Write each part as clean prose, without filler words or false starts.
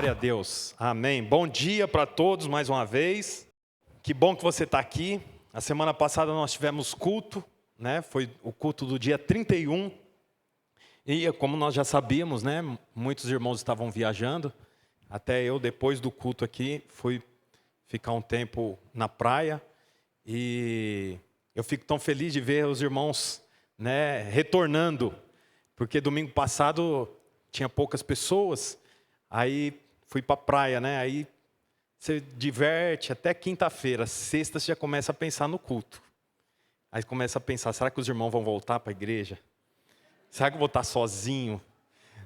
Glória a Deus, amém. Bom dia para todos mais uma vez. Que bom que você está aqui. A semana passada nós tivemos culto, né? Foi o culto do dia 31. E como nós já sabíamos, né? Muitos irmãos estavam viajando. Até eu, depois do culto aqui, fui ficar um tempo na praia. E eu fico tão feliz de ver os irmãos, né, retornando. Porque domingo passado tinha poucas pessoas. Aí fui para a praia, né? Aí você diverte até quinta-feira. Sexta você já começa a pensar no culto. Aí começa a pensar, será que os irmãos vão voltar para a igreja? Será que eu vou estar sozinho?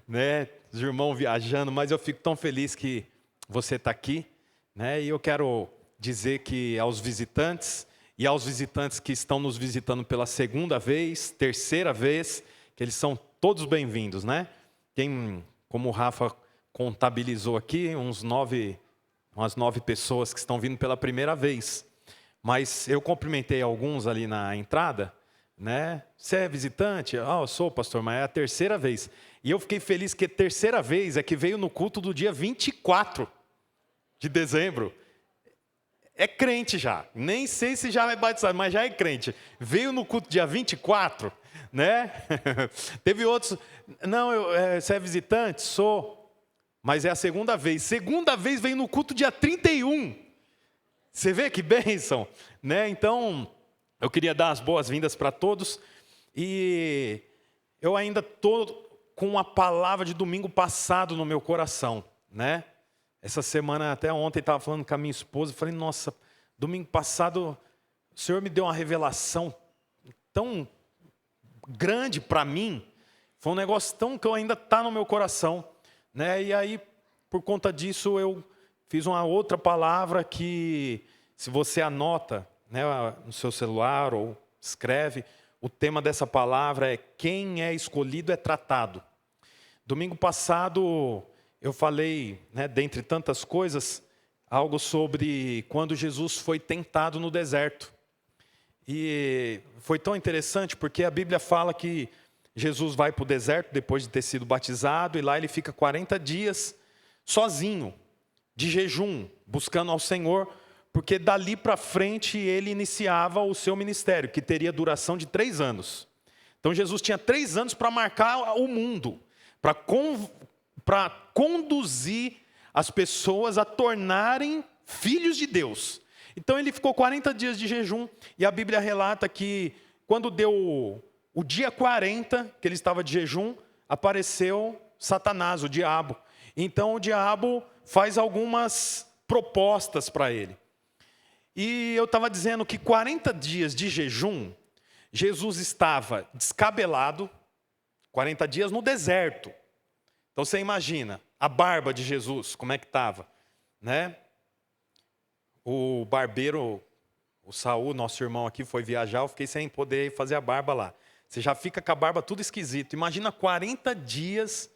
Né? Os irmãos viajando, mas eu fico tão feliz que você está aqui. Né? E eu quero dizer que aos visitantes, e aos visitantes que estão nos visitando pela segunda vez, terceira vez, que eles são todos bem-vindos, né? Como o Rafa contabilizou aqui, umas 9 pessoas que estão vindo pela primeira vez. Mas eu cumprimentei alguns ali na entrada, né? Você é visitante? Ah, eu sou, pastor, mas é a terceira vez. E eu fiquei feliz que a terceira vez é que veio no culto do dia 24 de dezembro. É crente já. Nem sei se já é batizado, mas já é crente. Veio no culto dia 24, né? Teve outros. Não, você é visitante? Sou. Mas é a segunda vez. Segunda vez veio no culto dia 31. Você vê que bênção, né? Então, eu queria dar as boas-vindas para todos. E eu ainda estou com a palavra de domingo passado no meu coração, né? Essa semana, até ontem, estava falando com a minha esposa. Falei, nossa, domingo passado, o Senhor me deu uma revelação tão grande para mim. Foi um negócio tão que ainda está no meu coração. Né? E aí, por conta disso, eu fiz uma outra palavra que, se você anota, né, no seu celular ou escreve, o tema dessa palavra é quem é escolhido é tratado. Domingo passado, eu falei, né, dentre tantas coisas, algo sobre quando Jesus foi tentado no deserto. E foi tão interessante porque a Bíblia fala que Jesus vai para o deserto depois de ter sido batizado e lá ele fica 40 dias sozinho, de jejum, buscando ao Senhor, porque dali para frente ele iniciava o seu ministério, que teria duração de 3 anos. Então Jesus tinha 3 anos para marcar o mundo, para conduzir as pessoas a tornarem filhos de Deus. Então ele ficou 40 dias de jejum e a Bíblia relata que quando deu o dia 40, que ele estava de jejum, apareceu Satanás, o diabo. Então o diabo faz algumas propostas para ele. E eu estava dizendo que 40 dias de jejum, Jesus estava descabelado, 40 dias no deserto. Então você imagina, a barba de Jesus, como é que estava, né? O barbeiro, o Saul, nosso irmão aqui, foi viajar, eu fiquei sem poder fazer a barba lá. Você já fica com a barba tudo esquisito. Imagina 40 dias,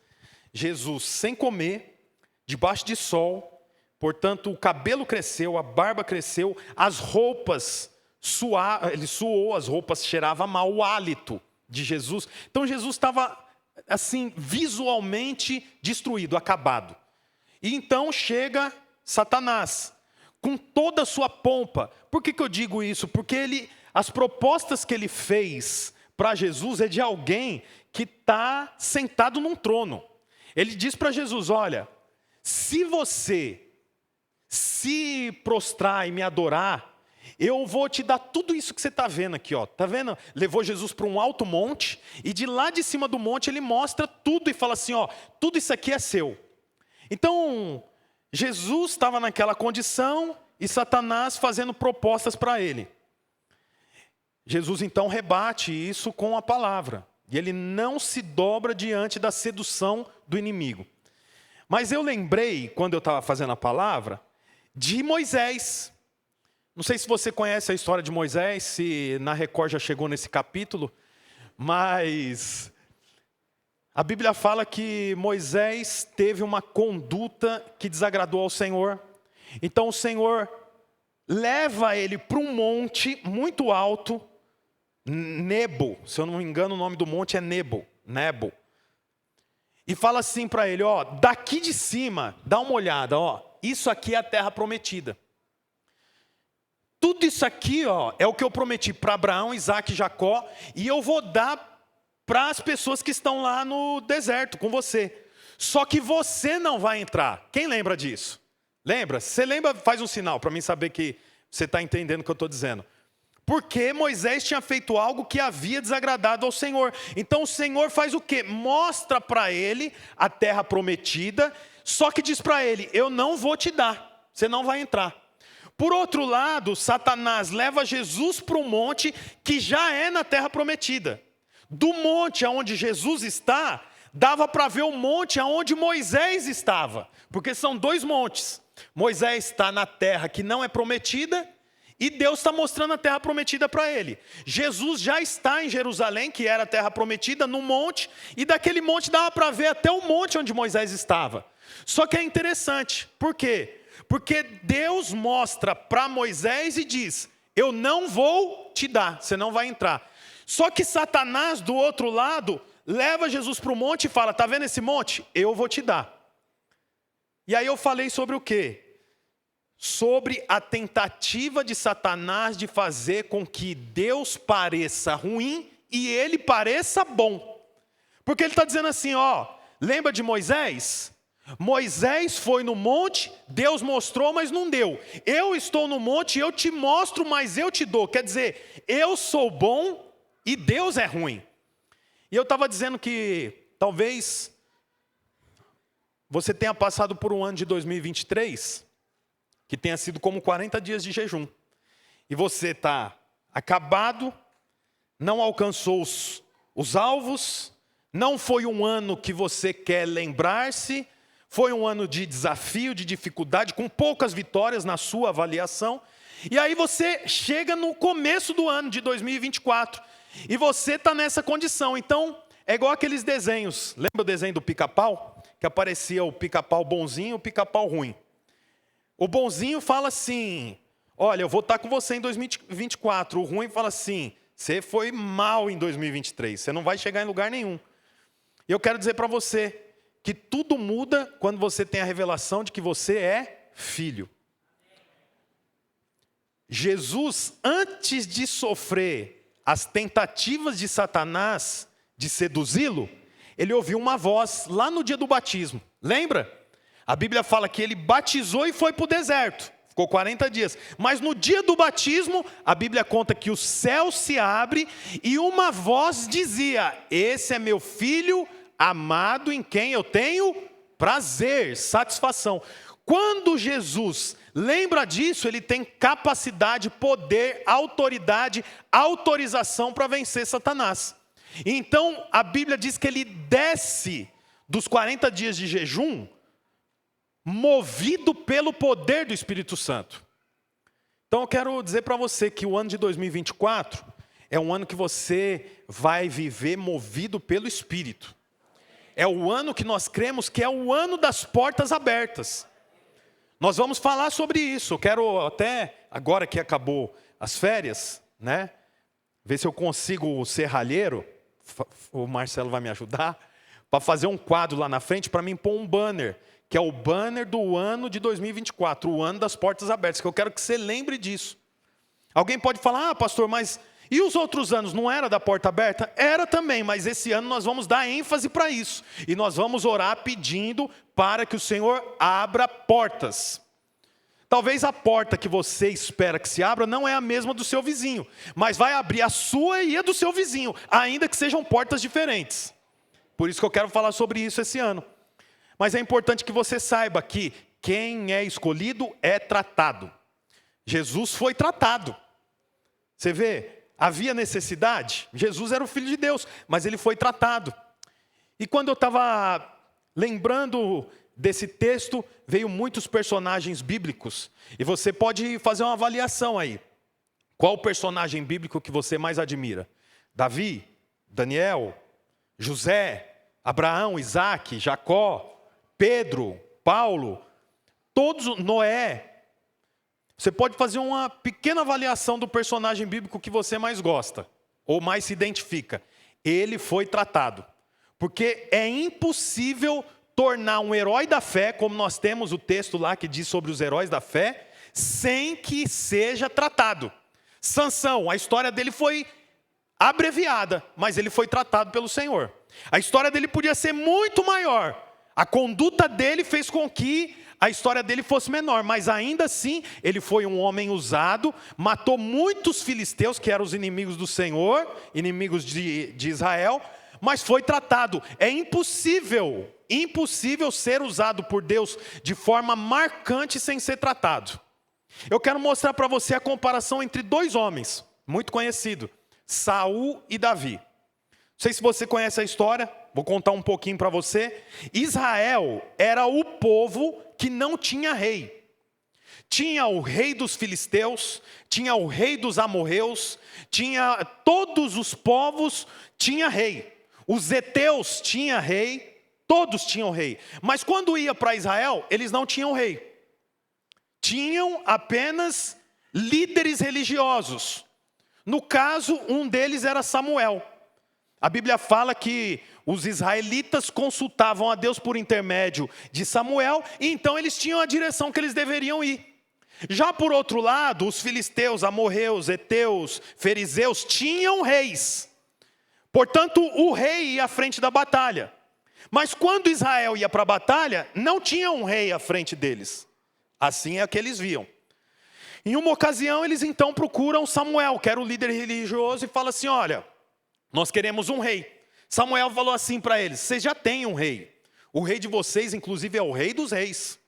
Jesus sem comer, debaixo de sol. Portanto, o cabelo cresceu, a barba cresceu, as roupas, ele suou, as roupas cheiravam mal, o hálito de Jesus. Então, Jesus estava, assim, visualmente destruído, acabado. E então chega Satanás, com toda a sua pompa. Por que eu digo isso? Porque as propostas que ele fez para Jesus é de alguém que está sentado num trono. Ele diz para Jesus, olha, se você se prostrar e me adorar, eu vou te dar tudo isso que você está vendo aqui. Está vendo? Levou Jesus para um alto monte, e de lá de cima do monte ele mostra tudo e fala assim, tudo isso aqui é seu. Então, Jesus estava naquela condição e Satanás fazendo propostas para ele. Jesus então rebate isso com a palavra. E ele não se dobra diante da sedução do inimigo. Mas eu lembrei, quando eu estava fazendo a palavra, de Moisés. Não sei se você conhece a história de Moisés, se na Record já chegou nesse capítulo. Mas a Bíblia fala que Moisés teve uma conduta que desagradou ao Senhor. Então o Senhor leva ele para um monte muito alto, Nebo, se eu não me engano o nome do monte é Nebo. e fala assim para ele, ó, daqui de cima, dá uma olhada, ó, isso aqui é a terra prometida. Tudo isso aqui, ó, é o que eu prometi para Abraão, Isaac e Jacó, e eu vou dar para as pessoas que estão lá no deserto com você. Só que você não vai entrar. Quem lembra disso? Lembra? Você lembra? Faz um sinal para mim saber que você está entendendo o que eu estou dizendo. Porque Moisés tinha feito algo que havia desagradado ao Senhor. Então o Senhor faz o quê? Mostra para ele a terra prometida, só que diz para ele, eu não vou te dar, você não vai entrar. Por outro lado, Satanás leva Jesus para um monte que já é na terra prometida. Do monte aonde Jesus está, dava para ver o monte aonde Moisés estava. Porque são dois montes. Moisés está na terra que não é prometida, e Deus está mostrando a terra prometida para ele. Jesus já está em Jerusalém, que era a terra prometida, no monte, e daquele monte dava para ver até o monte onde Moisés estava. Só que é interessante, por quê? Porque Deus mostra para Moisés e diz, eu não vou te dar, você não vai entrar. Só que Satanás, do outro lado, leva Jesus para o monte e fala, está vendo esse monte? Eu vou te dar. E aí eu falei sobre o quê? Sobre a tentativa de Satanás de fazer com que Deus pareça ruim e ele pareça bom. Porque ele está dizendo assim, ó, lembra de Moisés? Moisés foi no monte, Deus mostrou, mas não deu. Eu estou no monte, eu te mostro, mas eu te dou. Quer dizer, eu sou bom e Deus é ruim. E eu estava dizendo que talvez você tenha passado por um ano de 2023... que tenha sido como 40 dias de jejum. E você está acabado, não alcançou os alvos, não foi um ano que você quer lembrar-se, foi um ano de desafio, de dificuldade, com poucas vitórias na sua avaliação. E aí você chega no começo do ano de 2024, e você está nessa condição. Então, é igual aqueles desenhos. Lembra o desenho do pica-pau? Que aparecia o pica-pau bonzinho e o pica-pau ruim. O bonzinho fala assim, olha, eu vou estar com você em 2024. O ruim fala assim, você foi mal em 2023, você não vai chegar em lugar nenhum. E eu quero dizer para você que tudo muda quando você tem a revelação de que você é filho. Jesus, antes de sofrer as tentativas de Satanás de seduzi-lo, ele ouviu uma voz lá no dia do batismo. Lembra? A Bíblia fala que ele batizou e foi para o deserto. Ficou 40 dias. Mas no dia do batismo, a Bíblia conta que o céu se abre e uma voz dizia, esse é meu filho amado em quem eu tenho prazer, satisfação. Quando Jesus lembra disso, ele tem capacidade, poder, autoridade, autorização para vencer Satanás. Então, a Bíblia diz que ele desce dos 40 dias de jejum, movido pelo poder do Espírito Santo. Então eu quero dizer para você que o ano de 2024 é um ano que você vai viver movido pelo Espírito. É o ano que nós cremos que é o ano das portas abertas. Nós vamos falar sobre isso. Eu quero até, agora que acabou as férias, né, ver se eu consigo ser ralheiro, o Marcelo vai me ajudar, para fazer um quadro lá na frente, para mim pôr um banner, que é o banner do ano de 2024, o ano das portas abertas, que eu quero que você lembre disso. Alguém pode falar, pastor, mas e os outros anos, não era da porta aberta? Era também, mas esse ano nós vamos dar ênfase para isso. E nós vamos orar pedindo para que o Senhor abra portas. Talvez a porta que você espera que se abra não é a mesma do seu vizinho, mas vai abrir a sua e a do seu vizinho, ainda que sejam portas diferentes. Por isso que eu quero falar sobre isso esse ano. Mas é importante que você saiba que quem é escolhido é tratado. Jesus foi tratado. Você vê, havia necessidade. Jesus era o Filho de Deus, mas ele foi tratado. E quando eu estava lembrando desse texto, veio muitos personagens bíblicos. E você pode fazer uma avaliação aí. Qual o personagem bíblico que você mais admira? Davi, Daniel, José, Abraão, Isaac, Jacó, Pedro, Paulo, todos, Noé. Você pode fazer uma pequena avaliação do personagem bíblico que você mais gosta, ou mais se identifica. Ele foi tratado. Porque é impossível tornar um herói da fé, como nós temos o texto lá que diz sobre os heróis da fé, sem que seja tratado. Sansão, a história dele foi abreviada, mas ele foi tratado pelo Senhor. A história dele podia ser muito maior. A conduta dele fez com que a história dele fosse menor, mas ainda assim, ele foi um homem usado, matou muitos filisteus, que eram os inimigos do Senhor, inimigos de Israel, mas foi tratado. É impossível ser usado por Deus de forma marcante sem ser tratado. Eu quero mostrar para você a comparação entre dois homens, muito conhecidos, Saul e Davi. Não sei se você conhece a história, vou contar um pouquinho para você. Israel era o povo que não tinha rei. Tinha o rei dos filisteus, tinha o rei dos amorreus, tinha todos os povos, tinha rei. Os heteus tinham rei, todos tinham rei. Mas quando ia para Israel, eles não tinham rei. Tinham apenas líderes religiosos. No caso, um deles era Samuel. A Bíblia fala que os israelitas consultavam a Deus por intermédio de Samuel, e então eles tinham a direção que eles deveriam ir. Já por outro lado, os filisteus, amorreus, heteus, fariseus tinham reis. Portanto, o rei ia à frente da batalha. Mas quando Israel ia para a batalha, não tinha um rei à frente deles. Assim é que eles viam. Em uma ocasião, eles então procuram Samuel, que era o líder religioso, e fala assim: olha, nós queremos um rei. Samuel falou assim para eles: vocês já têm um rei. O rei de vocês, inclusive, é o rei dos reis.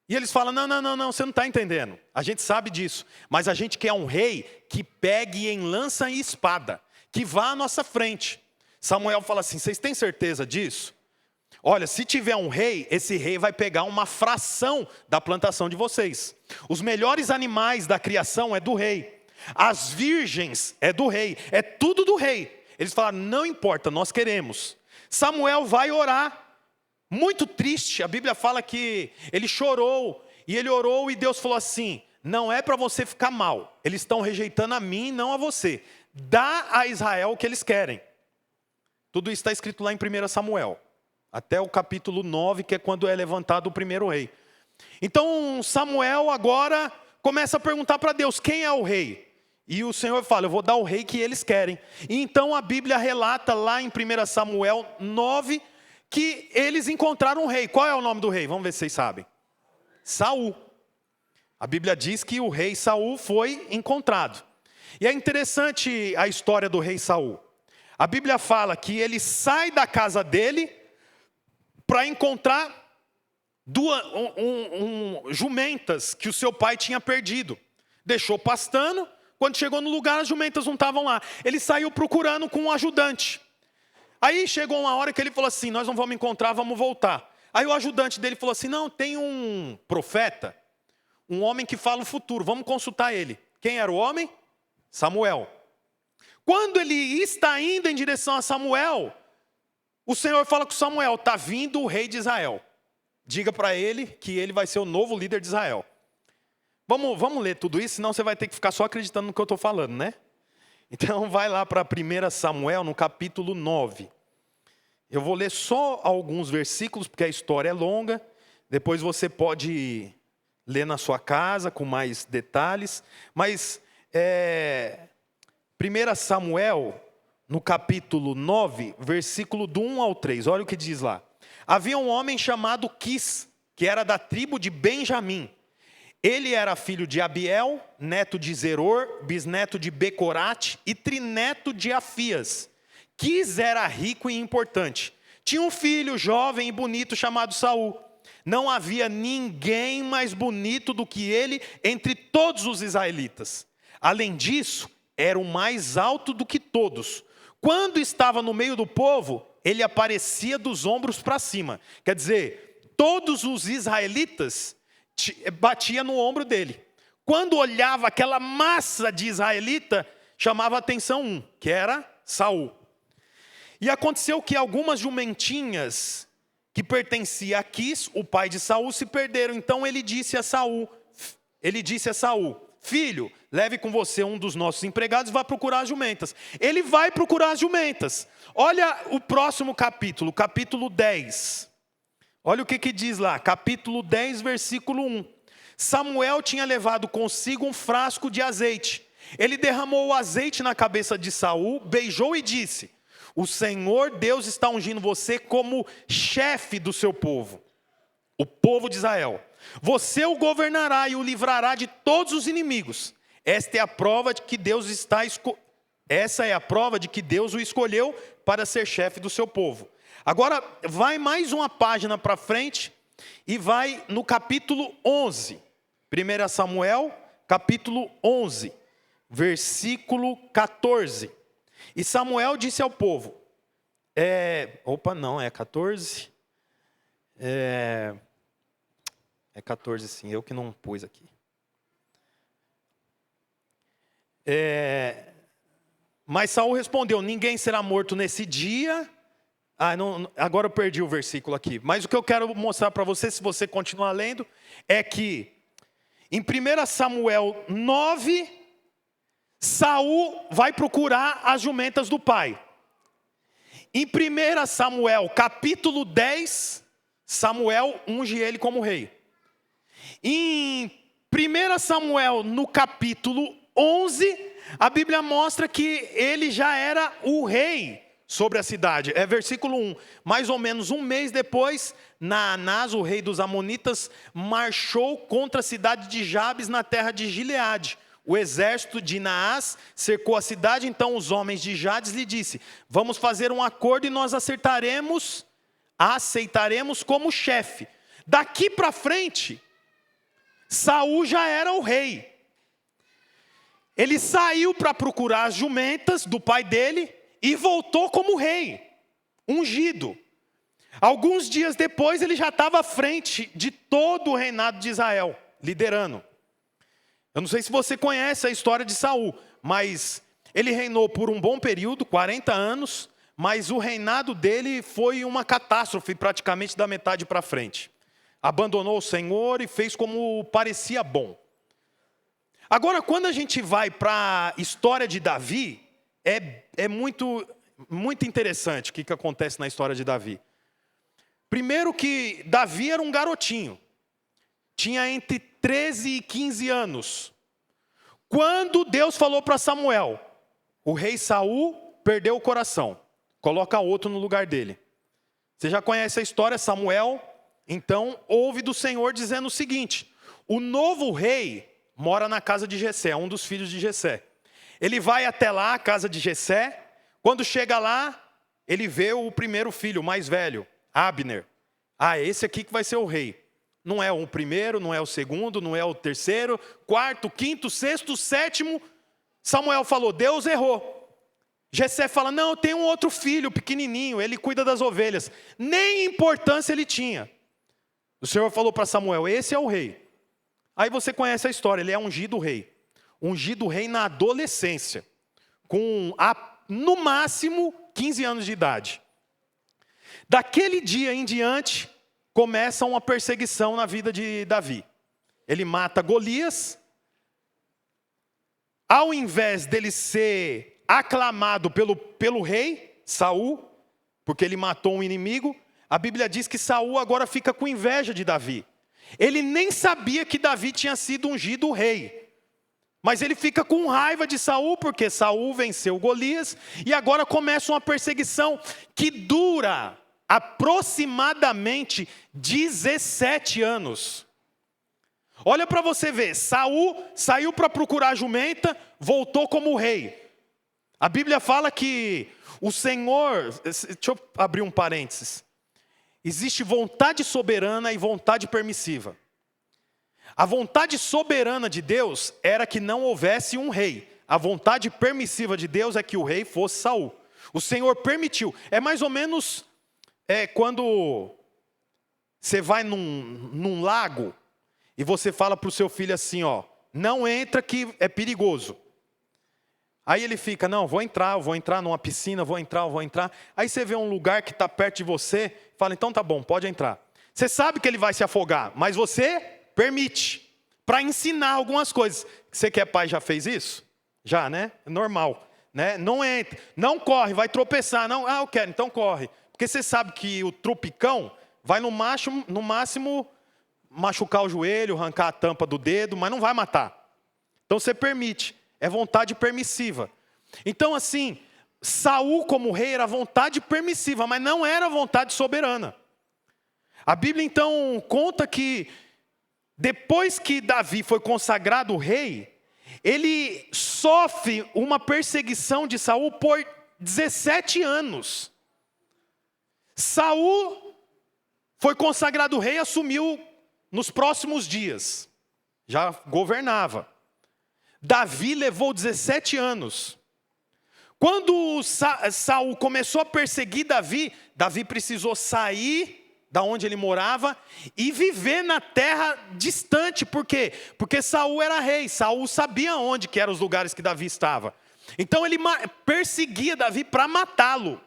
E eles falam: não, você não está entendendo. A gente sabe disso. Mas a gente quer um rei que pegue em lança e espada, que vá à nossa frente. Samuel fala assim: vocês têm certeza disso? Olha, se tiver um rei, esse rei vai pegar uma fração da plantação de vocês. Os melhores animais da criação é do rei. As virgens é do rei. É tudo do rei. Eles falaram: não importa, nós queremos. Samuel vai orar. Muito triste, a Bíblia fala que ele chorou. E ele orou e Deus falou assim: não é para você ficar mal. Eles estão rejeitando a mim e não a você. Dá a Israel o que eles querem. Tudo isso está escrito lá em 1 Samuel. Até o capítulo 9, que é quando é levantado o primeiro rei. Então Samuel agora começa a perguntar para Deus: quem é o rei? E o Senhor fala: eu vou dar o rei que eles querem. E então a Bíblia relata lá em 1 Samuel 9, que eles encontraram um rei. Qual é o nome do rei? Vamos ver se vocês sabem. Saul. A Bíblia diz que o rei Saul foi encontrado. E é interessante a história do rei Saul. A Bíblia fala que ele sai da casa dele para encontrar jumentas que o seu pai tinha perdido. Deixou pastando, quando chegou no lugar as jumentas não estavam lá. Ele saiu procurando com um ajudante. Aí chegou uma hora que ele falou assim: nós não vamos encontrar, vamos voltar. Aí o ajudante dele falou assim: não, tem um profeta, um homem que fala o futuro, vamos consultar ele. Quem era o homem? Samuel. Quando ele está indo em direção a Samuel, o Senhor fala com Samuel: está vindo o rei de Israel. Diga para ele que ele vai ser o novo líder de Israel. Vamos ler tudo isso, senão você vai ter que ficar só acreditando no que eu estou falando, né? Então vai lá para 1 Samuel, no capítulo 9. Eu vou ler só alguns versículos, porque a história é longa. Depois você pode ler na sua casa, com mais detalhes. Mas 1 Samuel, no capítulo 9, versículo do 1 ao 3. Olha o que diz lá. Havia um homem chamado Quis, que era da tribo de Benjamim. Ele era filho de Abiel, neto de Zeror, bisneto de Becorate e trineto de Afias. Quis era rico e importante. Tinha um filho jovem e bonito chamado Saul. Não havia ninguém mais bonito do que ele entre todos os israelitas. Além disso, era o mais alto do que todos. Quando estava no meio do povo, ele aparecia dos ombros para cima. Quer dizer, todos os israelitas batia no ombro dele. Quando olhava aquela massa de israelita, chamava a atenção um, que era Saul. E aconteceu que algumas jumentinhas que pertenciam a Quis, o pai de Saul, se perderam. Então ele disse a Saul: filho, leve com você um dos nossos empregados e vá procurar as jumentas. Ele vai procurar as jumentas. Olha o próximo capítulo, capítulo 10. Olha o que diz lá, capítulo 10, versículo 1. Samuel tinha levado consigo um frasco de azeite. Ele derramou o azeite na cabeça de Saul, beijou e disse: o Senhor Deus está ungindo você como chefe do seu povo, o povo de Israel. Você o governará e o livrará de todos os inimigos. Essa é a prova de que Deus o escolheu para ser chefe do seu povo. Agora, vai mais uma página para frente e vai no capítulo 11. 1 Samuel, capítulo 11, versículo 14. E Samuel disse ao povo... 14. É 14 sim, eu que não pus aqui. Mas Saul respondeu: ninguém será morto nesse dia. Agora eu perdi o versículo aqui. Mas o que eu quero mostrar para você, se você continuar lendo, é que em 1 Samuel 9, Saul vai procurar as jumentas do pai. Em 1 Samuel capítulo 10, Samuel unge ele como rei. Em 1 Samuel no capítulo 11, a Bíblia mostra que ele já era o rei sobre a cidade. É versículo 1. Mais ou menos um mês depois, Naanás, o rei dos Amonitas, marchou contra a cidade de Jabes na terra de Gileade. O exército de Naás cercou a cidade, então os homens de Jabes lhe disse: vamos fazer um acordo e nós aceitaremos como chefe. Daqui para frente, Saul já era o rei. Ele saiu para procurar as jumentas do pai dele e voltou como rei, ungido. Alguns dias depois ele já estava à frente de todo o reinado de Israel, liderando. Eu não sei se você conhece a história de Saul, mas ele reinou por um bom período, 40 anos, mas o reinado dele foi uma catástrofe praticamente da metade para frente. Abandonou o Senhor e fez como parecia bom. Agora, quando a gente vai para a história de Davi, é muito interessante o que acontece na história de Davi. Primeiro que Davi era um garotinho, tinha entre 13 e 15 anos. Quando Deus falou para Samuel: o rei Saul perdeu o coração, coloca outro no lugar dele. Você já conhece a história. Samuel, então, ouve do Senhor dizendo o seguinte: o novo rei mora na casa de Jessé, um dos filhos de Jessé. Ele vai até lá, a casa de Jessé. Quando chega lá, ele vê o primeiro filho, o mais velho, Abner. Esse aqui que vai ser o rei. Não é o primeiro, não é o segundo, não é o terceiro, quarto, quinto, sexto, sétimo. Samuel falou: Deus errou. Jessé fala: não, eu tenho um outro filho pequenininho, ele cuida das ovelhas. Nem importância ele tinha. O Senhor falou para Samuel: esse é o rei. Aí você conhece a história, ele é ungido rei. Ungido rei na adolescência, com no máximo 15 anos de idade. Daquele dia em diante, começa uma perseguição na vida de Davi. Ele mata Golias. Ao invés dele ser aclamado pelo rei Saul, porque ele matou um inimigo, a Bíblia diz que Saul agora fica com inveja de Davi. Ele nem sabia que Davi tinha sido ungido rei. Mas ele fica com raiva de Saul, porque Saul venceu Golias, e agora começa uma perseguição que dura aproximadamente 17 anos. Olha para você ver, Saul saiu para procurar a jumenta, voltou como rei. A Bíblia fala que o Senhor, deixa eu abrir um parênteses. Existe vontade soberana e vontade permissiva. A vontade soberana de Deus era que não houvesse um rei. A vontade permissiva de Deus é que o rei fosse Saul. O Senhor permitiu. É mais ou menos quando você vai num lago e você fala para o seu filho assim, não entra que é perigoso. Aí ele fica: não, vou entrar numa piscina, vou entrar. Aí você vê um lugar que está perto de você, fala: então tá bom, pode entrar. Você sabe que ele vai se afogar, mas você permite, para ensinar algumas coisas. Você que é pai já fez isso? Já, né? É normal. Né? Não entra, não corre, vai tropeçar. Não, eu quero, então corre. Porque você sabe que o tropicão vai no máximo machucar o joelho, arrancar a tampa do dedo, mas não vai matar. Então você permite, é vontade permissiva. Então assim, Saul como rei era vontade permissiva, mas não era vontade soberana. A Bíblia então conta que depois que Davi foi consagrado rei, ele sofre uma perseguição de Saul por 17 anos. Saul foi consagrado rei e assumiu nos próximos dias. Já governava. Davi levou 17 anos. Quando Saul começou a perseguir Davi, Davi precisou sair da onde ele morava e viver na terra distante. Por quê? Porque Saul era rei. Saul sabia onde que eram os lugares que Davi estava. Então ele perseguia Davi para matá-lo.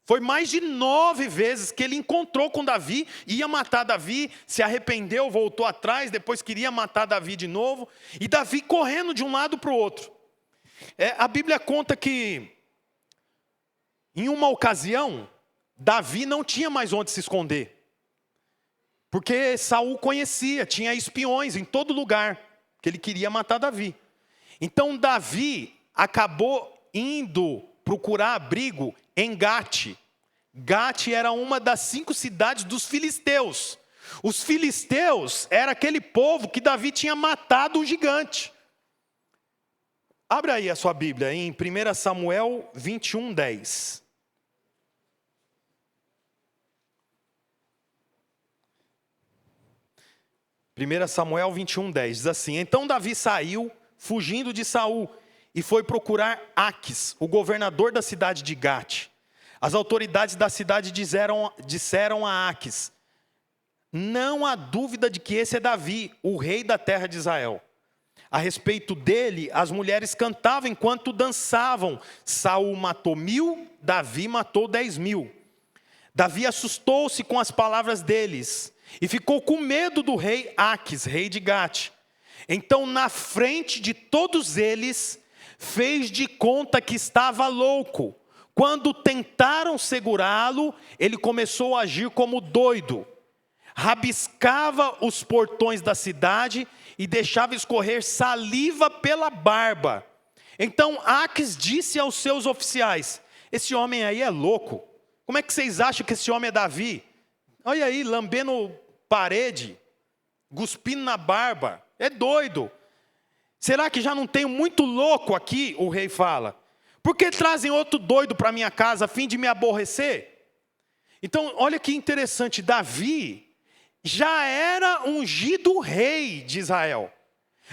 Foi mais de 9 vezes que ele encontrou com Davi, ia matar Davi, se arrependeu, voltou atrás, depois queria matar Davi de novo, e Davi correndo de um lado para o outro. A Bíblia conta que, em uma ocasião, Davi não tinha mais onde se esconder, porque Saul conhecia, tinha espiões em todo lugar, que ele queria matar Davi. Então Davi acabou indo procurar abrigo em Gate. Gate era uma das 5 cidades dos filisteus. Os filisteus era aquele povo que Davi tinha matado o gigante. Abre aí a sua Bíblia em 1 Samuel 21, 10. 1 Samuel 21, 10 diz assim: Então Davi saiu, fugindo de Saul, e foi procurar Aques, o governador da cidade de Gate. As autoridades da cidade disseram a Aques: Não há dúvida de que esse é Davi, o rei da terra de Israel. A respeito dele, as mulheres cantavam enquanto dançavam. Saul matou 1000, Davi matou 10.000. Davi assustou-se com as palavras deles e ficou com medo do rei Aques, rei de Gate. Então, na frente de todos eles, fez de conta que estava louco. Quando tentaram segurá-lo, ele começou a agir como doido. Rabiscava os portões da cidade e deixava escorrer saliva pela barba. Então Aques disse aos seus oficiais: Esse homem aí é louco. Como é que vocês acham que esse homem é Davi? Olha aí, lambendo parede, cuspindo na barba. É doido. Será que já não tem muito louco aqui? O rei fala. Por que trazem outro doido para minha casa a fim de me aborrecer? Então, olha que interessante. Davi já era ungido rei de Israel.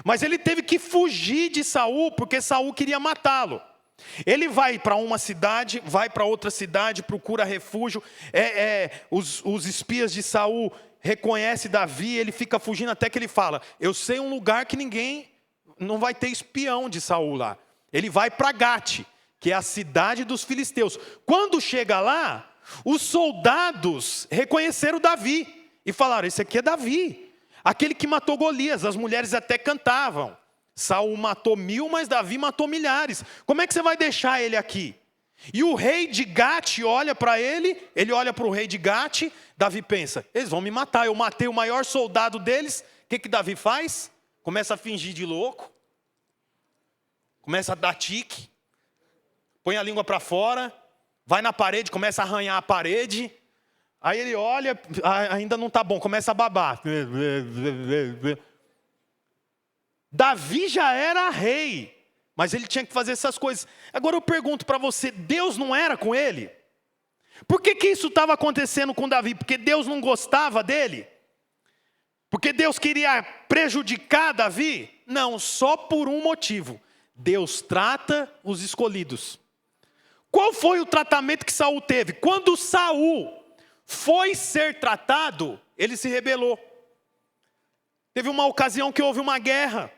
Mas ele teve que fugir de Saul, porque Saul queria matá-lo. Ele vai para uma cidade, vai para outra cidade, procura refúgio. Os espias de Saul reconhecem Davi, ele fica fugindo até que ele fala: Eu sei um lugar que não vai ter espião de Saul lá. Ele vai para Gate, que é a cidade dos filisteus. Quando chega lá, os soldados reconheceram Davi e falaram: Esse aqui é Davi, aquele que matou Golias. As mulheres até cantavam. Saul matou 1000, mas Davi matou milhares. Como é que você vai deixar ele aqui? E o rei de Gate olha para ele olha para o rei de Gate. Davi pensa: Eles vão me matar, eu matei o maior soldado deles. O que Davi faz? Começa a fingir de louco. Começa a dar tique. Põe a língua para fora. Vai na parede, começa a arranhar a parede. Aí ele olha, ainda não está bom, começa a babar. Davi já era rei, mas ele tinha que fazer essas coisas. Agora eu pergunto para você: Deus não era com ele? Por que isso estava acontecendo com Davi? Porque Deus não gostava dele? Porque Deus queria prejudicar Davi? Não, só por um motivo: Deus trata os escolhidos. Qual foi o tratamento que Saul teve? Quando Saul foi ser tratado, ele se rebelou. Teve uma ocasião que houve uma guerra.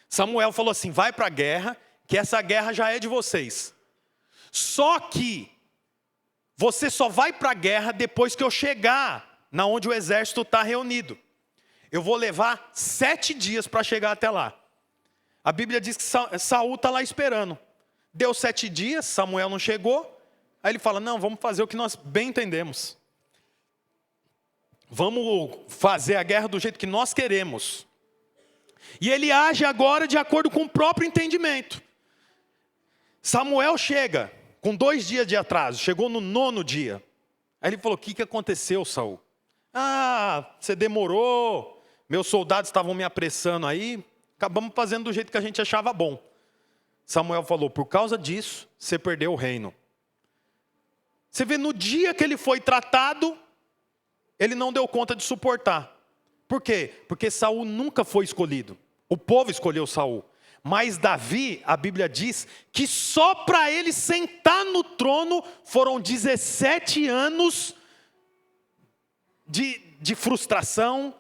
Samuel falou assim: Vai para a guerra, que essa guerra já é de vocês. Só que você só vai para a guerra depois que eu chegar na onde o exército está reunido. eu vou levar 7 dias para chegar até lá. A Bíblia diz que Saul está lá esperando. Deu 7 dias, Samuel não chegou. Aí ele fala, não, vamos fazer o que nós bem entendemos. Vamos fazer a guerra do jeito que nós queremos. E ele age agora de acordo com o próprio entendimento. Samuel chega com 2 dias de atraso, chegou no 9º dia. Aí ele falou, o que aconteceu, Saul? Ah, você demorou, meus soldados estavam me apressando aí, acabamos fazendo do jeito que a gente achava bom. Samuel falou, por causa disso, você perdeu o reino. Você vê, no dia que ele foi tratado, ele não deu conta de suportar. Por quê? Porque Saul nunca foi escolhido. O povo escolheu Saul. Mas Davi, a Bíblia diz, que só para ele sentar no trono foram 17 anos de frustração,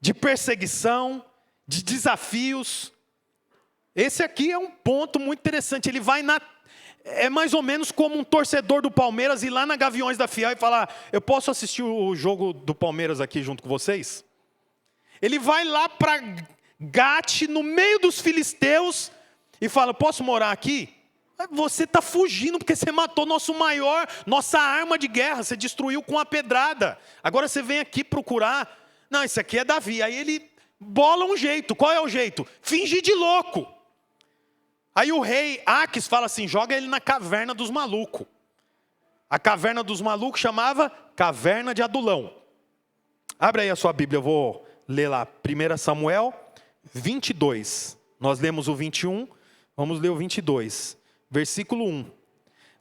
de perseguição, de desafios. Esse aqui é um ponto muito interessante. Ele vai é mais ou menos como um torcedor do Palmeiras ir lá na Gaviões da Fiel e falar, eu posso assistir o jogo do Palmeiras aqui junto com vocês? Ele vai lá para Gate, no meio dos filisteus, e fala, posso morar aqui? Você está fugindo porque você matou nossa arma de guerra, você destruiu com a pedrada. Agora você vem aqui procurar. Não, esse aqui é Davi. Aí ele bola um jeito. Qual é o jeito? Fingir de louco. Aí o rei Aques fala assim, joga ele na caverna dos malucos. A caverna dos malucos chamava Caverna de Adulão. Abre aí a sua Bíblia, eu vou ler lá. 1 Samuel 22. Nós lemos o 21, vamos ler o 22. Versículo 1.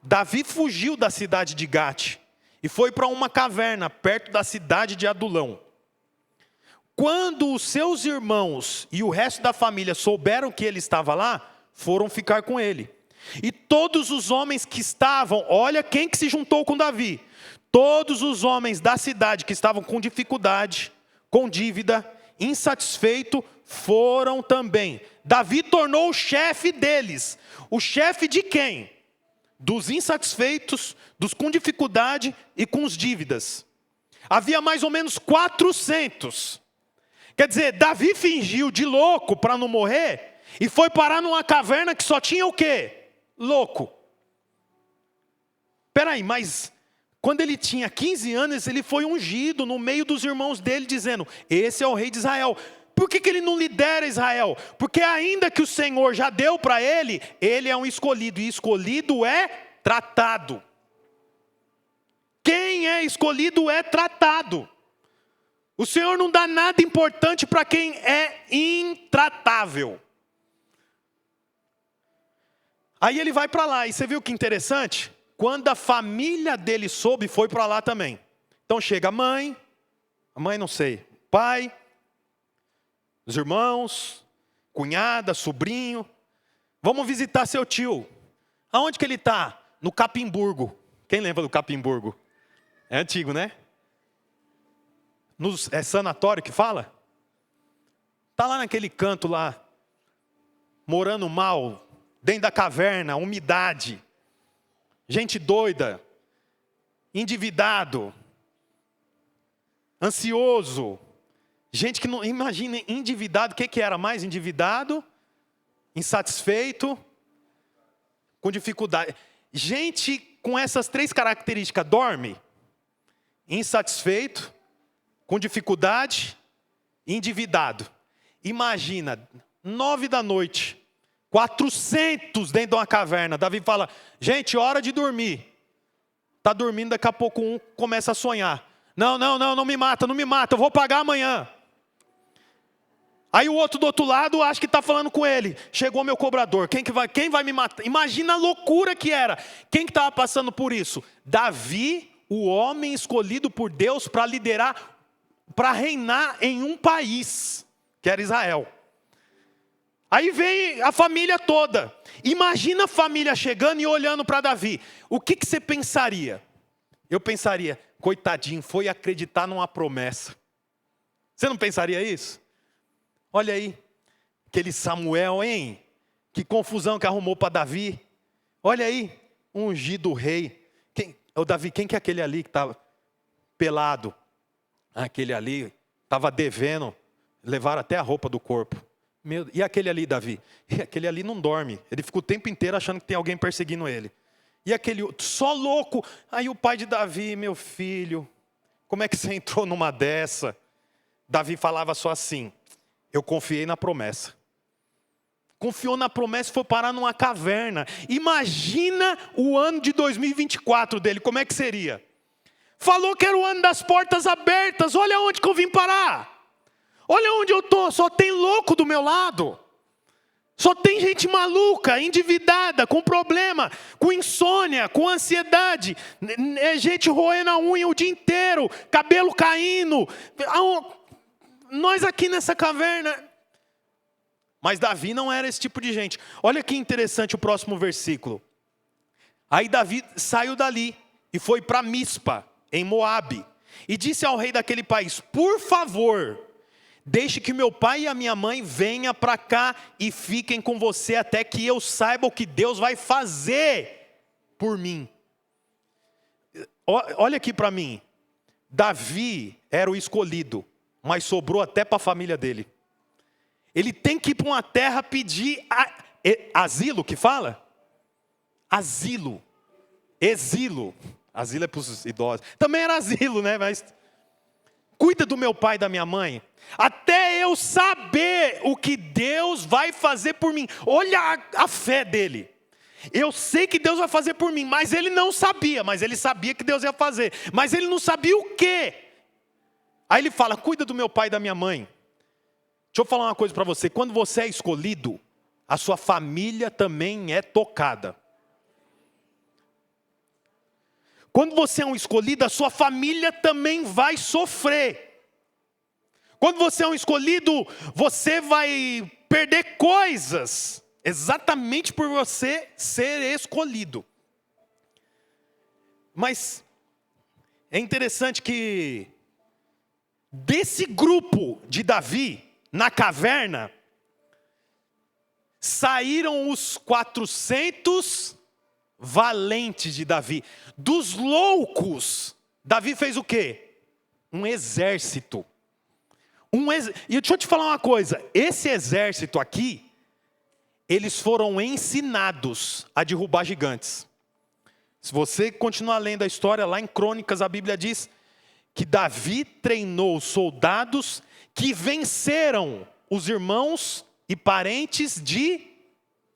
Davi fugiu da cidade de Gate e foi para uma caverna perto da cidade de Adulão. Quando os seus irmãos e o resto da família souberam que ele estava lá, foram ficar com ele. E todos os homens que estavam, olha quem que se juntou com Davi. Todos os homens da cidade que estavam com dificuldade, com dívida, insatisfeito, foram também. Davi tornou o chefe deles. O chefe de quem? Dos insatisfeitos, dos com dificuldade e com os dívidas. Havia mais ou menos 400. Quer dizer, Davi fingiu de louco para não morrer e foi parar numa caverna que só tinha o quê? Louco. Peraí, mas quando ele tinha 15 anos, ele foi ungido no meio dos irmãos dele, dizendo, esse é o rei de Israel. Por que ele não lidera Israel? Porque ainda que o Senhor já deu para ele, ele é um escolhido, e escolhido é tratado. Quem é escolhido é tratado. O Senhor não dá nada importante para quem é intratável. Aí ele vai para lá, e você viu que interessante? Quando a família dele soube, foi para lá também. Então chega a mãe não sei, pai, os irmãos, cunhada, sobrinho. Vamos visitar seu tio. Aonde que ele está? No Capimburgo. Quem lembra do Capimburgo? É antigo, né? É sanatório que fala? Está lá naquele canto lá, morando mal, dentro da caverna, umidade, gente doida, endividado, ansioso, gente que não, imagina, endividado, o que era mais endividado? Insatisfeito, com dificuldade. Gente com essas 3 características dorme, insatisfeito, com dificuldade, endividado. Imagina, 9 da noite, 400 dentro de uma caverna. Davi fala, gente, hora de dormir. Está dormindo, daqui a pouco um começa a sonhar. Não me mata, eu vou pagar amanhã. Aí o outro do outro lado acha que está falando com ele. Chegou meu cobrador, quem vai me matar? Imagina a loucura que era. Quem que estava passando por isso? Davi, o homem escolhido por Deus para liderar, para reinar em um país, que era Israel. Aí vem a família toda. Imagina a família chegando e olhando para Davi. O que você pensaria? Eu pensaria, coitadinho, foi acreditar numa promessa. Você não pensaria isso? Olha aí, aquele Samuel, hein? Que confusão que arrumou para Davi. Olha aí, ungido rei. Davi, quem que é aquele ali que estava pelado? Aquele ali estava devendo Levaram até a roupa do corpo. E aquele ali, Davi? E aquele ali não dorme. Ele fica o tempo inteiro achando que tem alguém perseguindo ele. E aquele outro, só louco. Aí o pai de Davi, meu filho, como é que você entrou numa dessa? Davi falava só assim: eu confiei na promessa. Confiou na promessa e foi parar numa caverna. Imagina o ano de 2024 dele, como é que seria? Falou que era o ano das portas abertas, olha onde que eu vim parar. Olha onde eu estou, só tem louco do meu lado. Só tem gente maluca, endividada, com problema, com insônia, com ansiedade. É gente roendo a unha o dia inteiro, cabelo caindo. Nós aqui nessa caverna. Mas Davi não era esse tipo de gente. Olha que interessante o próximo versículo. Aí Davi saiu dali e foi para Mispa, em Moabe. E disse ao rei daquele país: por favor, deixe que meu pai e a minha mãe venham para cá e fiquem com você até que eu saiba o que Deus vai fazer por mim. Olha aqui para mim. Davi era o escolhido, mas sobrou até para a família dele. Ele tem que ir para uma terra pedir asilo, que fala? Asilo. Exilo. Asilo é para os idosos. Também era asilo, né? Mas cuida do meu pai e da minha mãe, até eu saber o que Deus vai fazer por mim. Olha a fé dele. Eu sei que Deus vai fazer por mim, mas ele não sabia. Mas ele sabia que Deus ia fazer. Mas ele não sabia o quê. Aí ele fala: cuida do meu pai e da minha mãe. Deixa eu falar uma coisa para você. Quando você é escolhido, a sua família também é tocada. Quando você é um escolhido, a sua família também vai sofrer. Quando você é um escolhido, você vai perder coisas, exatamente por você ser escolhido. Mas é interessante que desse grupo de Davi, na caverna, saíram os 400 valentes de Davi. Dos loucos, Davi fez o quê? Um exército. E deixa eu te falar uma coisa. Esse exército aqui, eles foram ensinados a derrubar gigantes. Se você continuar lendo a história, lá em Crônicas, a Bíblia diz que Davi treinou soldados que venceram os irmãos e parentes de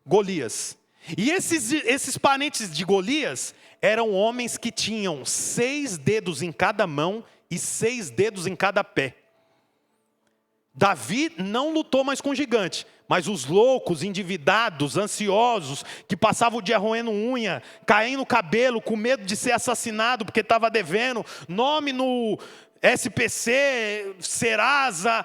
Golias. E esses parentes de Golias eram homens que tinham 6 dedos em cada mão e 6 dedos em cada pé. Davi não lutou mais com gigante, mas os loucos, endividados, ansiosos, que passavam o dia roendo unha, caindo no cabelo, com medo de ser assassinado porque estava devendo, nome no SPC, Serasa,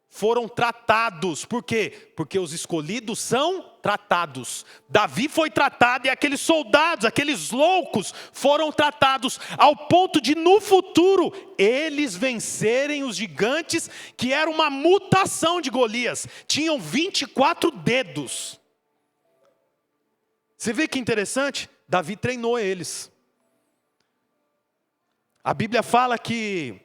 foram tratados. Por quê? Porque os escolhidos são tratados. Davi foi tratado e aqueles soldados, aqueles loucos foram tratados ao ponto de no futuro eles vencerem os gigantes, que era uma mutação de Golias. Tinham 24 dedos. Você vê que interessante? Davi treinou eles. A Bíblia fala que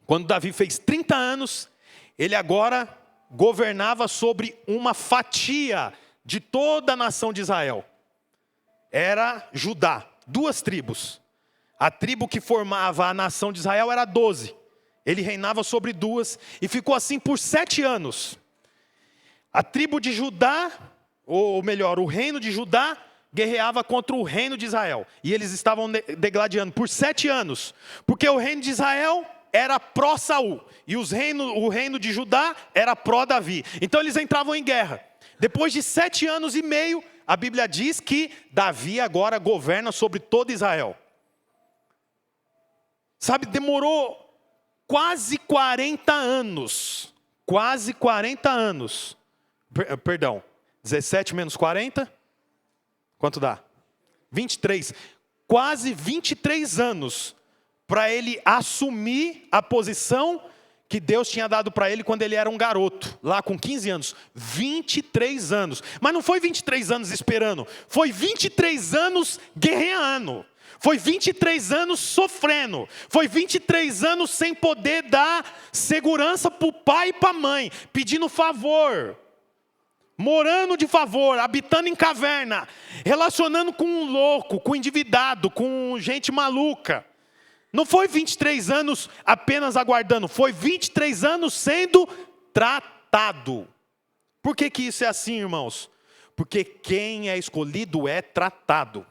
quando Davi fez 30 anos, ele agora governava sobre uma fatia de toda a nação de Israel. Era Judá, 2 tribos. A tribo que formava a nação de Israel era 12. Ele reinava sobre 2 e ficou assim por 7 anos. A tribo de Judá, ou melhor, o reino de Judá, guerreava contra o reino de Israel. E eles estavam degladiando por 7 anos. Porque o reino de Israel era pró-Saul. E o reino de Judá era pró-Davi. Então eles entravam em guerra. Depois de 7 anos e meio, a Bíblia diz que Davi agora governa sobre todo Israel. Sabe, demorou quase 40 anos. Quase 40 anos. Perdão, 17 menos 40? Quanto dá? 23. Quase 23 anos para ele assumir a posição que Deus tinha dado para ele quando ele era um garoto, lá com 15 anos. 23 anos. Mas não foi 23 anos esperando, foi 23 anos guerreando. Foi 23 anos sofrendo. Foi 23 anos sem poder dar segurança para o pai e para a mãe. Pedindo favor. Morando de favor, habitando em caverna. Relacionando com um louco, com um endividado, com gente maluca. Não foi 23 anos apenas aguardando. Foi 23 anos sendo tratado. Por que isso é assim, irmãos? Porque quem é escolhido é tratado.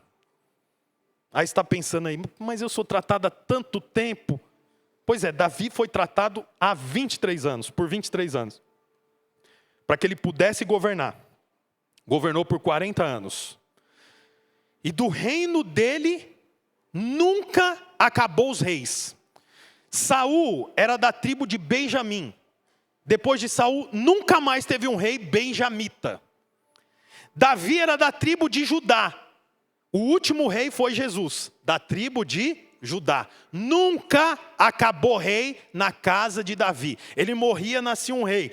Aí você está pensando aí, mas eu sou tratado há tanto tempo. Pois é, Davi foi tratado há 23 anos, por 23 anos. Para que ele pudesse governar. Governou por 40 anos. E do reino dele, nunca acabou os reis. Saul era da tribo de Benjamim. Depois de Saul, nunca mais teve um rei benjamita. Davi era da tribo de Judá. O último rei foi Jesus, da tribo de Judá. Nunca acabou rei na casa de Davi. Ele morria, nascia um rei.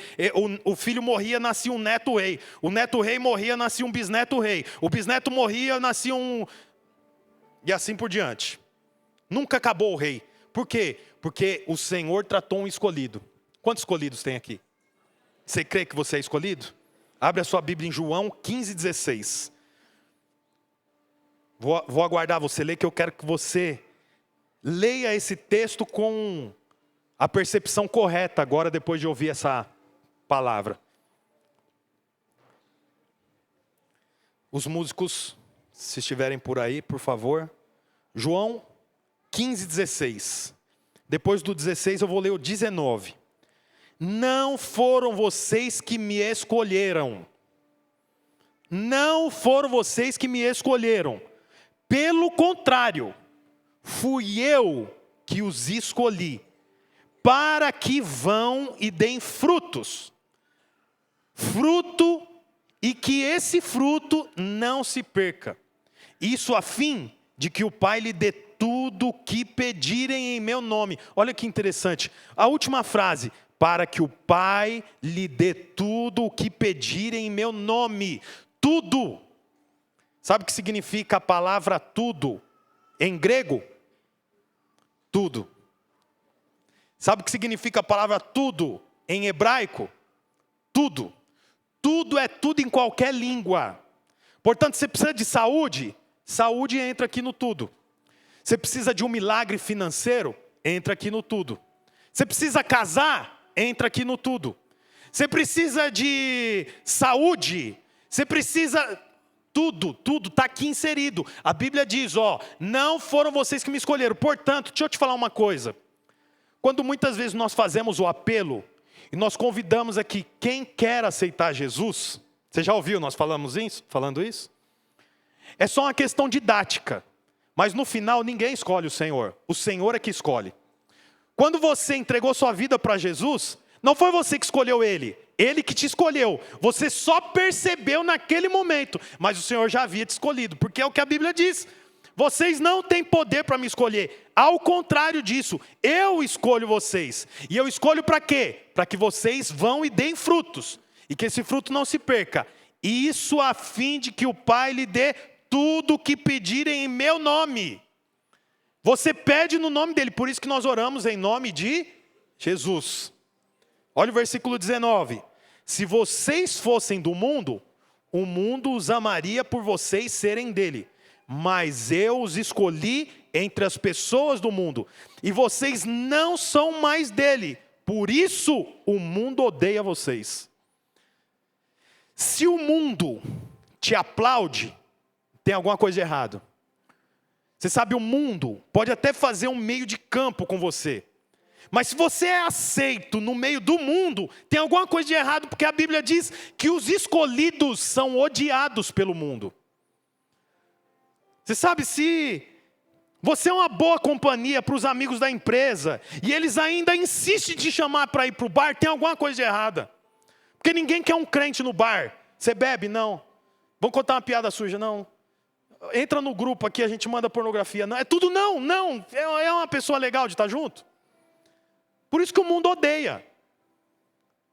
O filho morria, nascia um neto rei. O neto rei morria, nascia um bisneto rei. O bisneto morria, nascia um... E assim por diante. Nunca acabou o rei. Por quê? Porque o Senhor tratou um escolhido. Quantos escolhidos tem aqui? Você crê que você é escolhido? Abre a sua Bíblia em João 15:16. Vou aguardar você ler, que eu quero que você leia esse texto com a percepção correta agora, depois de ouvir essa palavra. Os músicos, se estiverem por aí, por favor. João 15:16. Depois do 16 eu vou ler o 19. Não foram vocês que me escolheram. Não foram vocês que me escolheram. Pelo contrário, fui eu que os escolhi, para que vão e deem frutos. Fruto, e que esse fruto não se perca. Isso a fim de que o Pai lhe dê tudo o que pedirem em meu nome. Olha que interessante. A última frase. Para que o Pai lhe dê tudo o que pedirem em meu nome. Tudo. Sabe o que significa a palavra tudo em grego? Tudo. Sabe o que significa a palavra tudo em hebraico? Tudo. Tudo é tudo em qualquer língua. Portanto, você precisa de saúde? Saúde entra aqui no tudo. Você precisa de um milagre financeiro? Entra aqui no tudo. Você precisa casar? Entra aqui no tudo. Você precisa de saúde? Você precisa... Tudo está aqui inserido. A Bíblia diz, não foram vocês que me escolheram. Portanto, deixa eu te falar uma coisa. Quando muitas vezes nós fazemos o apelo, e nós convidamos aqui quem quer aceitar Jesus, você já ouviu nós falando isso? É só uma questão didática. Mas no final ninguém escolhe o Senhor é que escolhe. Quando você entregou sua vida para Jesus, não foi você que escolheu Ele que te escolheu. Você só percebeu naquele momento, mas o Senhor já havia te escolhido, porque é o que a Bíblia diz. Vocês não têm poder para me escolher. Ao contrário disso, eu escolho vocês. E eu escolho para quê? Para que vocês vão e deem frutos. E que esse fruto não se perca. Isso a fim de que o Pai lhe dê tudo o que pedirem em meu nome. Você pede no nome dele. Por isso que nós oramos em nome de Jesus. Olha o versículo 19. Se vocês fossem do mundo, o mundo os amaria por vocês serem dele. Mas eu os escolhi entre as pessoas do mundo. E vocês não são mais dele. Por isso o mundo odeia vocês. Se o mundo te aplaude, tem alguma coisa de errado. Você sabe, o mundo pode até fazer um meio de campo com você. Mas se você é aceito no meio do mundo, tem alguma coisa de errado, porque a Bíblia diz que os escolhidos são odiados pelo mundo. Você sabe, se você é uma boa companhia para os amigos da empresa, e eles ainda insistem em te chamar para ir para o bar, tem alguma coisa de errada. Porque ninguém quer um crente no bar. Você bebe? Não. Vamos contar uma piada suja? Não. Entra no grupo aqui, a gente manda pornografia. Não. É tudo não. É uma pessoa legal de estar junto. Por isso que o mundo odeia.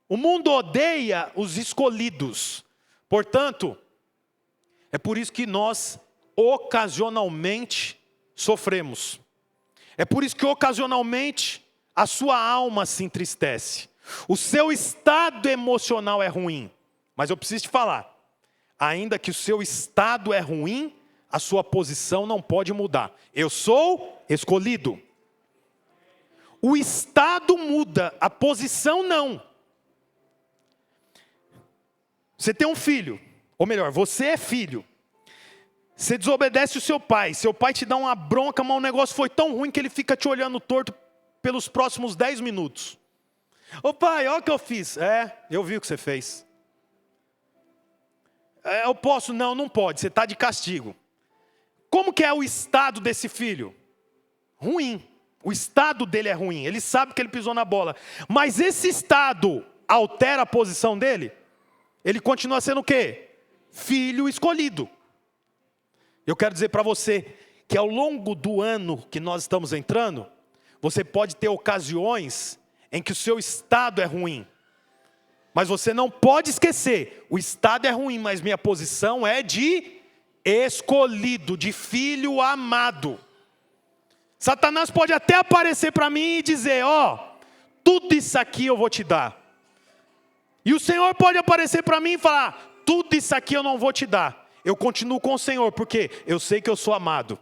O mundo odeia os escolhidos. Portanto, é por isso que nós, ocasionalmente, sofremos. É por isso que ocasionalmente a sua alma se entristece. O seu estado emocional é ruim. Mas eu preciso te falar, ainda que o seu estado é ruim, a sua posição não pode mudar. Eu sou escolhido. O estado muda, a posição não. Você tem um filho, ou melhor, você é filho. Você desobedece o seu pai te dá uma bronca, mas o negócio foi tão ruim que ele fica te olhando torto pelos próximos 10 minutos. Ô pai, olha o que eu fiz. Eu vi o que você fez. Eu posso? Não, não pode, você está de castigo. Como que é o estado desse filho? Ruim. O estado dele é ruim, ele sabe que ele pisou na bola. Mas esse estado altera a posição dele? Ele continua sendo o quê? Filho escolhido. Eu quero dizer para você que ao longo do ano que nós estamos entrando, você pode ter ocasiões em que o seu estado é ruim. Mas você não pode esquecer, o estado é ruim, mas minha posição é de escolhido, de filho amado. Satanás pode até aparecer para mim e dizer, tudo isso aqui eu vou te dar. E o Senhor pode aparecer para mim e falar, tudo isso aqui eu não vou te dar. Eu continuo com o Senhor, porque eu sei que eu sou amado.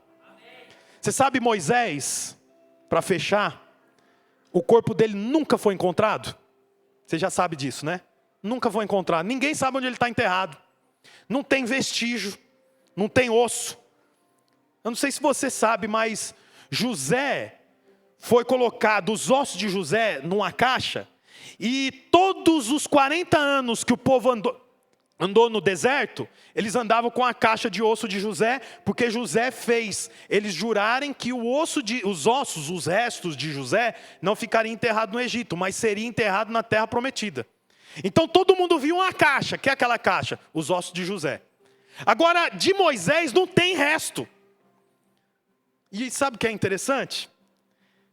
Você sabe Moisés, para fechar, o corpo dele nunca foi encontrado? Você já sabe disso, né? Nunca foi encontrado. Ninguém sabe onde ele está enterrado. Não tem vestígio, não tem osso. Eu não sei se você sabe, mas José foi colocado, os ossos de José, numa caixa. E todos os 40 anos que o povo andou no deserto, eles andavam com a caixa de osso de José, porque José fez eles jurarem que os restos de José não ficariam enterrados no Egito, mas seria enterrado na terra prometida. Então todo mundo viu uma caixa, que é aquela caixa? Os ossos de José. Agora, de Moisés não tem resto. E sabe o que é interessante?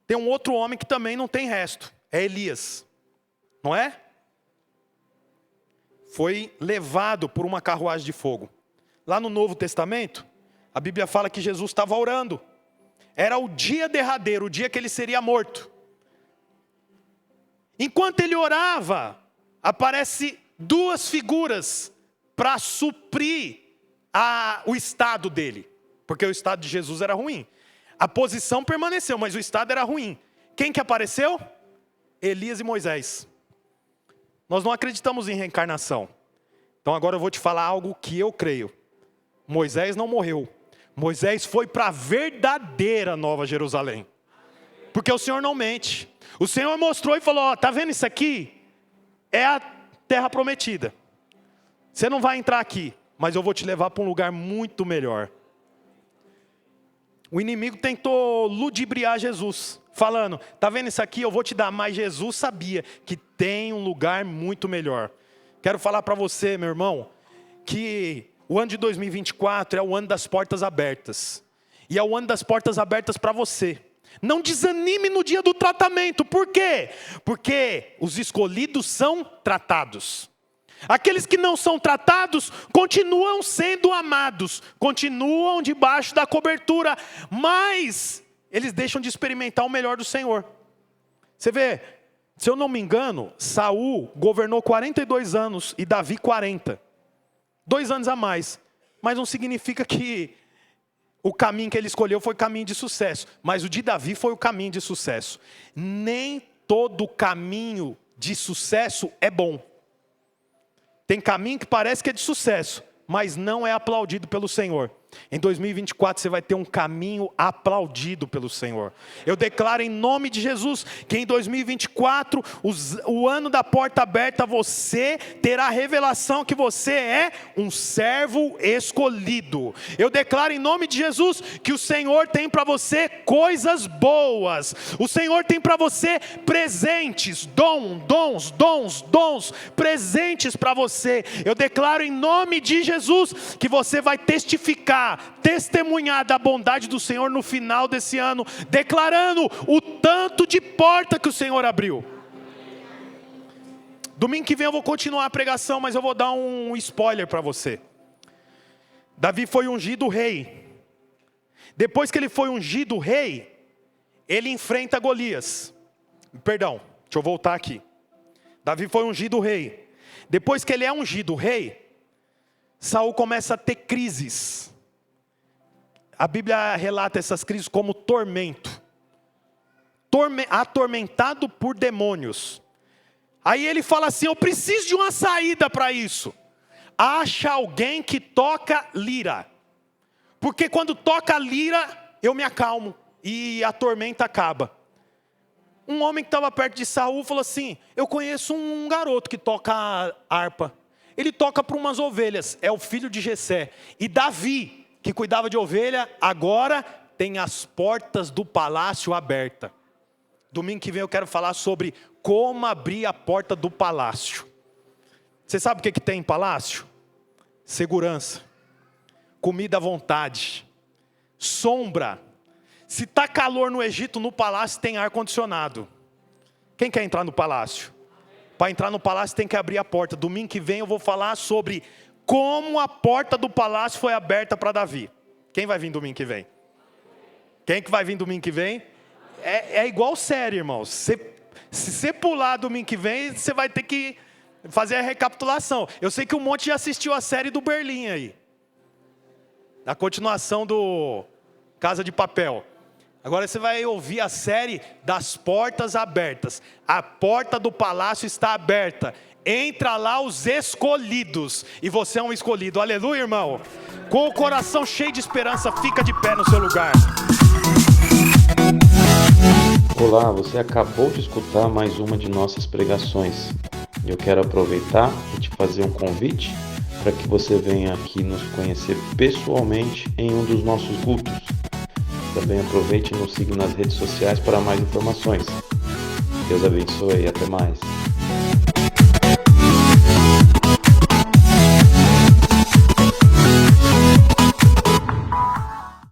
Tem um outro homem que também não tem resto, é Elias, não é? Foi levado por uma carruagem de fogo. Lá no Novo Testamento, a Bíblia fala que Jesus estava orando. Era o dia derradeiro, o dia que ele seria morto. Enquanto ele orava, aparece duas figuras para suprir o estado dele. Porque o estado de Jesus era ruim. A posição permaneceu, mas o estado era ruim. Quem que apareceu? Elias e Moisés. Nós não acreditamos em reencarnação. Então agora eu vou te falar algo que eu creio. Moisés não morreu. Moisés foi para a verdadeira Nova Jerusalém. Porque o Senhor não mente. O Senhor mostrou e falou, tá vendo isso aqui? É a terra prometida. Você não vai entrar aqui, mas eu vou te levar para um lugar muito melhor. O inimigo tentou ludibriar Jesus, falando, tá vendo isso aqui? Eu vou te dar, mas Jesus sabia que tem um lugar muito melhor. Quero falar para você, meu irmão, que o ano de 2024 é o ano das portas abertas. E é o ano das portas abertas para você. Não desanime no dia do tratamento. Por quê? Porque os escolhidos são tratados. Aqueles que não são tratados continuam sendo amados, continuam debaixo da cobertura, mas eles deixam de experimentar o melhor do Senhor. Você vê, se eu não me engano, Saul governou 42 anos e Davi 40. 2 anos a mais, mas não significa que o caminho que ele escolheu foi o caminho de sucesso, mas o de Davi foi o caminho de sucesso. Nem todo caminho de sucesso é bom. Tem caminho que parece que é de sucesso, mas não é aplaudido pelo Senhor. Em 2024 você vai ter um caminho aplaudido pelo Senhor. Eu declaro em nome de Jesus que em 2024, o ano da porta aberta, você terá a revelação que você é um servo escolhido. Eu declaro em nome de Jesus que o Senhor tem para você coisas boas. O Senhor tem para você presentes, dons, presentes para você. Eu declaro em nome de Jesus que você vai testemunhar da bondade do Senhor no final desse ano, declarando o tanto de porta que o Senhor abriu. Domingo que vem eu vou continuar a pregação, mas eu vou dar um spoiler para você. Davi foi ungido rei. depois que ele foi ungido rei, ele enfrenta Golias. Perdão, deixa eu voltar aqui. Davi foi ungido rei. Depois que ele é ungido rei, Saul começa a ter crises. A Bíblia relata essas crises como tormento. Atormentado por demônios. Aí ele fala assim, eu preciso de uma saída para isso. Acha alguém que toca lira. Porque quando toca lira, eu me acalmo. E a tormenta acaba. Um homem que estava perto de Saul falou assim, eu conheço um garoto que toca harpa. Ele toca para umas ovelhas, é o filho de Jessé. E Davi, que cuidava de ovelha, agora tem as portas do palácio abertas. Domingo que vem eu quero falar sobre como abrir a porta do palácio. Você sabe o que tem em palácio? Segurança, comida à vontade, sombra. Se está calor no Egito, no palácio tem ar-condicionado. Quem quer entrar no palácio? Para entrar no palácio tem que abrir a porta. Domingo que vem eu vou falar sobre como a porta do palácio foi aberta para Davi. Quem vai vir domingo que vem? Quem que vai vir domingo que vem? É igual série, irmãos. Se você pular domingo que vem, você vai ter que fazer a recapitulação. Eu sei que um monte já assistiu a série do Berlim aí. A continuação do Casa de Papel. Agora você vai ouvir a série das portas abertas. A porta do palácio está aberta. Entra lá os escolhidos. E você é um escolhido. Aleluia, irmão. Com o coração cheio de esperança, fica de pé no seu lugar. Olá, você acabou de escutar mais uma de nossas pregações. Eu quero aproveitar e te fazer um convite para que você venha aqui nos conhecer pessoalmente em um dos nossos cultos. Também aproveite e nos siga nas redes sociais para mais informações. Deus abençoe e até mais.